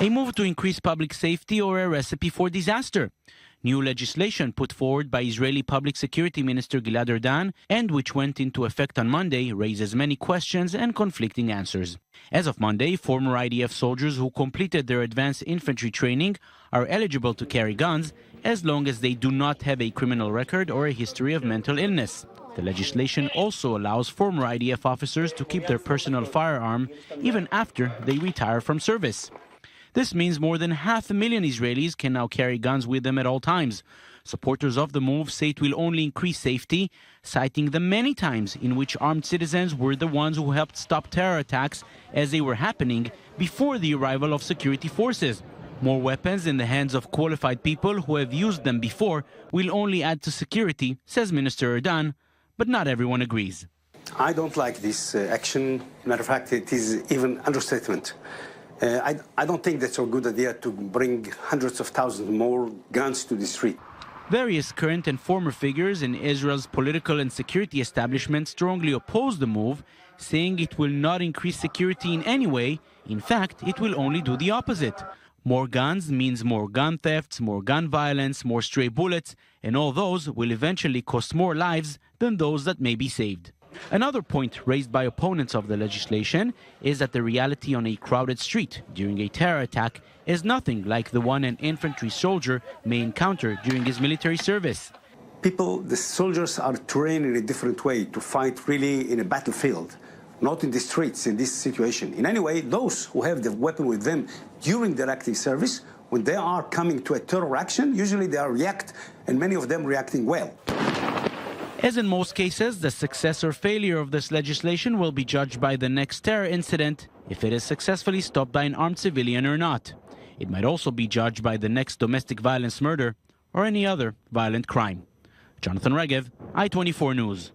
A move to increase public safety or a recipe for disaster? New legislation put forward by Israeli Public Security Minister Gilad Erdan and which went into effect on Monday raises many questions and conflicting answers. As of Monday, former IDF soldiers who completed their advanced infantry training are eligible to carry guns as long as they do not have a criminal record or a history of mental illness. The legislation also allows former IDF officers to keep their personal firearm even after they retire from service. This means more than 500,000 Israelis can now carry guns with them at all times. Supporters of the move say it will only increase safety, citing the many times in which armed citizens were the ones who helped stop terror attacks as they were happening before the arrival of security forces. More weapons in the hands of qualified people who have used them before will only add to security, says Minister Erdan, but not everyone agrees. I don't like this action. Matter of fact, it is even understatement. I don't think that's a good idea to bring hundreds of thousands more guns to the street. Various current and former figures in Israel's political and security establishment strongly oppose the move, saying it will not increase security in any way. In fact, it will only do the opposite. More guns means more gun thefts, more gun violence, more stray bullets, and all those will eventually cost more lives than those that may be saved. Another point raised by opponents of the legislation is that the reality on a crowded street during a terror attack is nothing like the one an infantry soldier may encounter during his military service. The soldiers are trained in a different way to fight really in a battlefield, not in the streets in this situation. In any way, those who have the weapon with them during their active service, when they are coming to a terror action, usually they react, and many of them reacting well. As in most cases, the success or failure of this legislation will be judged by the next terror incident, if it is successfully stopped by an armed civilian or not. It might also be judged by the next domestic violence murder or any other violent crime. Jonathan Regev, I-24 News.